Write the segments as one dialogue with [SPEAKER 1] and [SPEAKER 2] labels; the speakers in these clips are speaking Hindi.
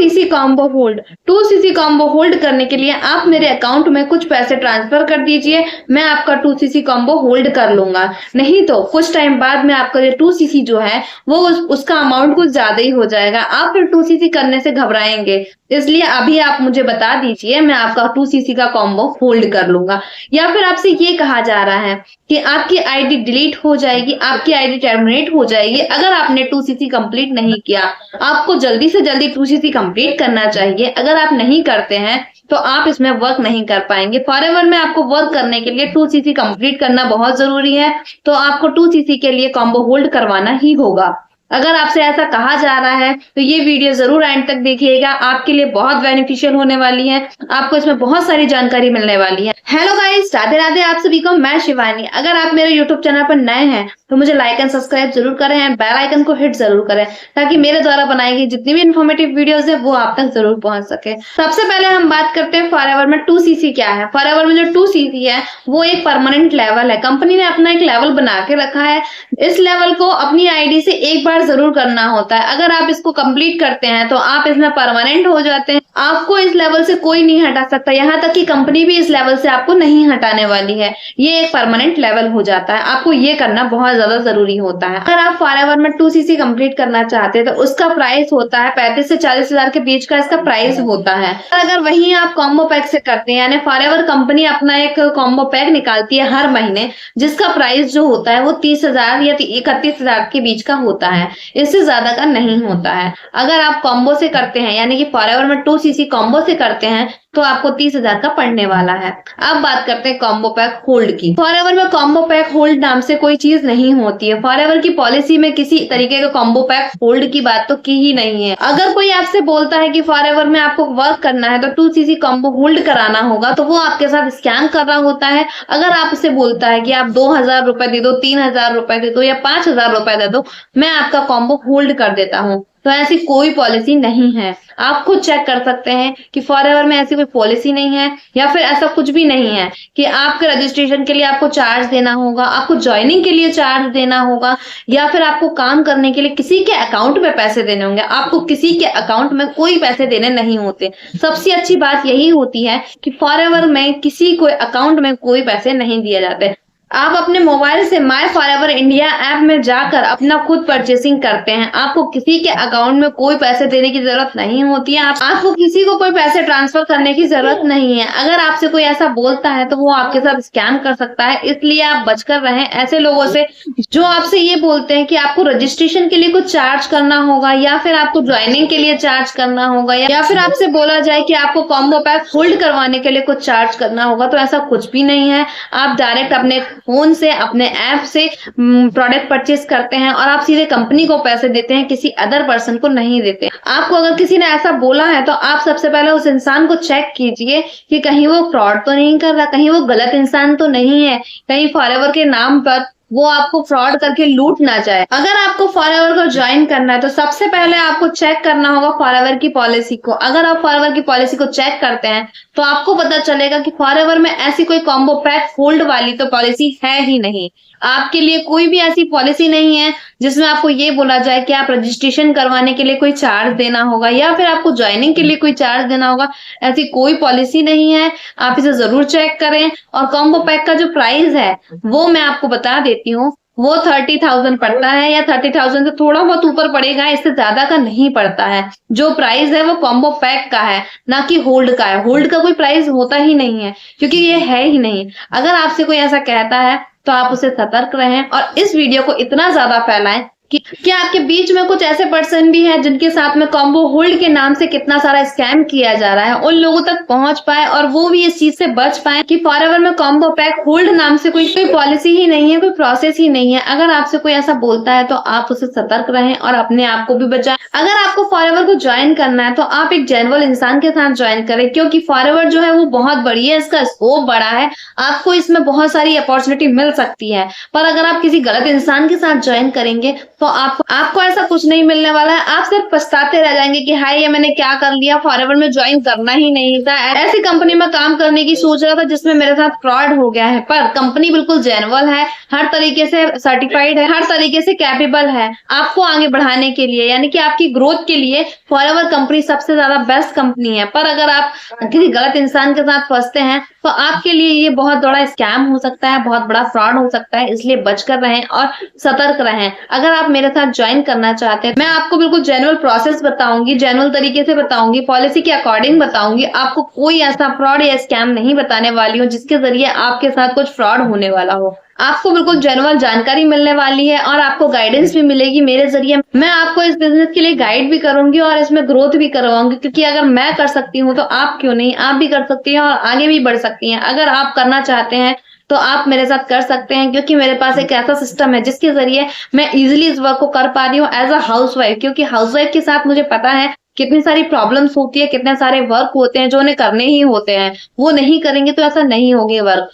[SPEAKER 1] 2cc combo hold. 2cc combo hold करने के लिए आप मेरे अकाउंट में कुछ पैसे ट्रांसफर कर दीजिए, मैं आपका 2cc कॉम्बो होल्ड कर लूंगा। नहीं तो कुछ टाइम बाद में आपका ये 2cc जो है वो उसका अमाउंट कुछ ज्यादा ही हो जाएगा, आप फिर 2cc करने से घबराएंगे। इसलिए अभी आप मुझे बता दीजिए, मैं आपका 2cc का कॉम्बो होल्ड कर लूंगा। या फिर आपसे ये कहा जा रहा है कि आपकी आईडी डिलीट हो जाएगी, आपकी आईडी टर्मिनेट हो जाएगी अगर आपने 2cc कंप्लीट नहीं किया। आपको जल्दी से जल्दी 2cc कंप्लीट करना चाहिए। अगर आप नहीं करते हैं तो आप इसमें वर्क नहीं कर पाएंगे। फॉरएवर में आपको वर्क करने के लिए 2cc कंप्लीट करना बहुत जरूरी है, तो आपको 2cc के लिए कॉम्बो होल्ड करवाना ही होगा। अगर आपसे ऐसा कहा जा रहा है तो ये वीडियो जरूर एंड तक देखिएगा, आपके लिए बहुत बेनिफिशियल होने वाली है, आपको इसमें बहुत सारी जानकारी मिलने वाली है। हेलो गाइस, राधे राधे आप सभी को, मैं शिवानी। अगर आप मेरे यूट्यूब चैनल पर नए हैं तो मुझे लाइक एंड सब्सक्राइब जरूर करें एंड बेल आइकन को हिट जरूर करें, ताकि मेरे द्वारा बनाई गई जितनी भी इन्फॉर्मेटिव वीडियोस है वो आप तक जरूर पहुंच सके। सबसे पहले हम बात करते हैं फॉरएवर में 2cc क्या है। फॉरएवर में जो 2cc है वो एक परमानेंट लेवल है। कंपनी ने अपना एक लेवल बना के रखा है। इस लेवल को अपनी आईडी से एक बार जरूर करना होता है। अगर आप इसको कंप्लीट करते हैं तो आप इसमें परमानेंट हो जाते हैं, आपको इस लेवल से कोई नहीं हटा सकता, यहाँ तक कि कंपनी भी इस लेवल से आपको नहीं हटाने वाली है। ये एक परमानेंट लेवल हो जाता है, आपको ये करना बहुत ज्यादा जरूरी होता है। अगर आप फॉरएवर में 2cc कंप्लीट करना चाहते हैं तो उसका प्राइस होता है 35 से 40 हजार के बीच का इसका प्राइस होता है। अगर वही आप कॉम्बो पैक से करते हैं, यानी फॉरएवर कंपनी अपना एक कॉम्बो पैक निकालती है हर महीने, जिसका प्राइस जो होता है वो 30,000 या 31,000 के बीच का होता है, इससे ज्यादा का नहीं होता है। अगर आप कॉम्बो से करते हैं, यानी कि फॉरएवर में 2cc कॉम्बो से करते हैं, तो आपको 30,000 का पड़ने वाला है। अब बात करते हैं कॉम्बो पैक होल्ड की। फॉरएवर में कॉम्बो पैक होल्ड नाम से कोई चीज नहीं होती है। फॉरएवर की पॉलिसी में किसी तरीके का कॉम्बो पैक होल्ड की बात तो की ही नहीं है। अगर कोई आपसे बोलता है कि फॉरएवर में आपको वर्क करना है तो 2cc कॉम्बो होल्ड कराना होगा, तो वो आपके साथ स्कैम कर रहा होता है। अगर आपसे बोलता है कि आप 2,000 रुपए दे दो, 3,000 रुपए दे दो या 5,000 रुपए दे दो, मैं आपका कॉम्बो होल्ड कर देता हूँ, तो ऐसी कोई पॉलिसी नहीं है। आप खुद चेक कर सकते हैं कि फॉरएवर में ऐसी कोई पॉलिसी नहीं है, या फिर ऐसा कुछ भी नहीं है कि आपके रजिस्ट्रेशन के लिए आपको चार्ज देना होगा, आपको ज्वाइनिंग के लिए चार्ज देना होगा, या फिर आपको काम करने के लिए किसी के अकाउंट में पैसे देने होंगे। आपको किसी के अकाउंट में कोई पैसे देने नहीं होते। सबसे अच्छी बात यही होती है कि फॉरएवर में किसी को अकाउंट में कोई पैसे नहीं दिए जाते। आप अपने मोबाइल से माय फॉरएवर इंडिया ऐप में जाकर अपना खुद परचेसिंग करते हैं, आपको किसी के अकाउंट में कोई पैसे देने की जरूरत नहीं होती है, आपको किसी को कोई पैसे ट्रांसफर करने की जरूरत नहीं है। अगर आपसे कोई ऐसा बोलता है तो वो आपके साथ स्कैम कर सकता है, इसलिए आप बचकर रहें ऐसे लोगों से जो आपसे ये बोलते हैं कि आपको रजिस्ट्रेशन के लिए कुछ चार्ज करना होगा, या फिर आपको ज्वाइनिंग के लिए चार्ज करना होगा, या फिर आपसे बोला जाए कि आपको कॉम्बो पैक होल्ड करवाने के लिए कुछ चार्ज करना होगा। तो ऐसा कुछ भी नहीं है। आप डायरेक्ट अपने फोन से, अपने ऐप से प्रोडक्ट परचेस करते हैं और आप सीधे कंपनी को पैसे देते हैं, किसी अदर पर्सन को नहीं देते। आपको अगर किसी ने ऐसा बोला है तो आप सबसे पहले उस इंसान को चेक कीजिए कि कहीं वो फ्रॉड तो नहीं कर रहा, कहीं वो गलत इंसान तो नहीं है, कहीं फॉरएवर के नाम पर वो आपको फ्रॉड करके लूट ना जाए। अगर आपको फॉरएवर को ज्वाइन करना है तो सबसे पहले आपको चेक करना होगा फॉरएवर की पॉलिसी को। अगर आप फॉरएवर की पॉलिसी को चेक करते हैं तो आपको पता चलेगा कि फॉरएवर में ऐसी कोई कॉम्बो पैक होल्ड वाली तो पॉलिसी है ही नहीं। आपके लिए कोई भी ऐसी पॉलिसी नहीं है जिसमें आपको ये बोला जाए कि आप रजिस्ट्रेशन करवाने के लिए कोई चार्ज देना होगा, या फिर आपको ज्वाइनिंग के लिए कोई चार्ज देना होगा। ऐसी कोई पॉलिसी नहीं है, आप इसे जरूर चेक करें। और कॉम्बो पैक का जो प्राइस है वो मैं आपको बता देती हूँ, वो 30,000 पड़ता है, या 30,000 से थोड़ा बहुत ऊपर पड़ेगा, इससे ज्यादा का नहीं पड़ता है। जो प्राइस है वो कॉम्बो पैक का है, ना कि होल्ड का है। होल्ड का कोई प्राइस होता ही नहीं है, क्योंकि ये है ही नहीं। अगर आपसे कोई ऐसा कहता है तो आप उसे सतर्क रहें और इस वीडियो को इतना ज्यादा फैलाएं कि आपके बीच में कुछ ऐसे पर्सन भी हैं जिनके साथ में कॉम्बो होल्ड के नाम से कितना सारा स्कैम किया जा रहा है, उन लोगों तक पहुंच पाए और वो भी इस चीज से बच पाए कि फॉरएवर में कॉम्बो पैक होल्ड नाम से कोई पॉलिसी ही नहीं है, कोई प्रोसेस ही नहीं है। अगर आपसे कोई ऐसा बोलता है तो आप उसे सतर्क रहें और अपने आप को भी बचाएं। अगर आपको फॉरएवर को ज्वाइन करना है तो आप एक जेन्युइन इंसान के साथ ज्वाइन करें, क्योंकि फॉरएवर जो है वो बहुत बड़ी है, इसका स्कोप बड़ा है, आपको इसमें बहुत सारी अपॉर्चुनिटी मिल सकती है। पर अगर आप किसी गलत इंसान के साथ ज्वाइन करेंगे तो आपको ऐसा कुछ नहीं मिलने वाला है। आप सिर्फ पछताते रह जाएंगे कि हाय ये मैंने क्या कर लिया, फॉरएवर में ज्वाइन करना ही नहीं था, ऐसी कंपनी में काम करने की सोच रहा था जिसमें मेरे साथ फ्रॉड हो गया है। पर कंपनी बिल्कुल जेन्युइन है, हर तरीके से सर्टिफाइड है, हर तरीके से कैपेबल है आपको आगे बढ़ाने के लिए, यानी कि आपकी ग्रोथ के लिए फॉरएवर कंपनी सबसे ज्यादा बेस्ट कंपनी है। पर अगर आप किसी गलत इंसान के साथ फंसते हैं तो आपके लिए ये बहुत बड़ा स्कैम हो सकता है, बहुत बड़ा फ्रॉड हो सकता है, इसलिए बचकर रहें और सतर्क रहें। अगर आप मेरे साथ ज्वाइन करना चाहते हैं, मैं आपको बिल्कुल जेन्युइन प्रोसेस बताऊंगी, जेन्युइन तरीके से बताऊंगी, पॉलिसी के अकॉर्डिंग बताऊंगी, आपको कोई ऐसा फ्रॉड या स्कैम नहीं बताने वाली हूँ जिसके जरिए आपके साथ कुछ फ्रॉड होने वाला हो। आपको बिल्कुल जेन्युइन जानकारी मिलने वाली है और आपको गाइडेंस भी मिलेगी मेरे जरिए। मैं आपको इस बिजनेस के लिए गाइड भी करूंगी और इसमें ग्रोथ भी करवाऊंगी, क्योंकि अगर मैं कर सकती हूँ तो आप क्यों नहीं, आप भी कर सकती हैं और आगे भी बढ़ सकती हैं। अगर आप करना चाहते हैं तो आप मेरे साथ कर सकते हैं, क्योंकि मेरे पास एक ऐसा सिस्टम है जिसके जरिए मैं इजिली इस वर्क को कर पा रही हूँ एज अ हाउसवाइफ। क्योंकि हाउसवाइफ के साथ मुझे पता है कितनी सारी प्रॉब्लम्स होती है, कितने सारे वर्क होते हैं जो उन्हें करने ही होते हैं, वो नहीं करेंगे तो ऐसा नहीं होंगे वर्क।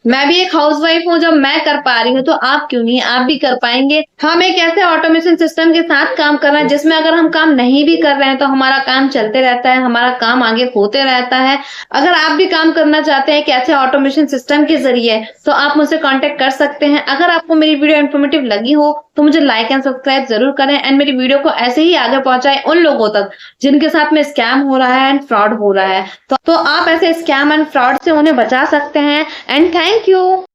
[SPEAKER 1] मैं भी एक हाउसवाइफ हूँ, जब मैं कर पा रही हूँ तो आप क्यों नहीं, आप भी कर पाएंगे। हम एक ऐसे ऑटोमेशन सिस्टम के साथ काम कर रहे हैं जिसमें अगर हम काम नहीं भी कर रहे हैं तो हमारा काम चलते रहता है, हमारा काम आगे होते रहता है। अगर आप भी काम करना चाहते हैं एक ऐसे ऑटोमेशन सिस्टम के जरिए तो आप मुझसे कांटेक्ट कर सकते हैं। अगर आपको मेरी वीडियो इन्फॉर्मेटिव लगी हो तो मुझे लाइक एंड सब्सक्राइब जरूर करें एंड मेरी वीडियो को ऐसे ही आगे पहुंचाएं उन लोगों तक जिनके साथ में स्कैम हो रहा है एंड फ्रॉड हो रहा है। तो आप ऐसे स्कैम एंड फ्रॉड से उन्हें बचा सकते हैं। And thank you.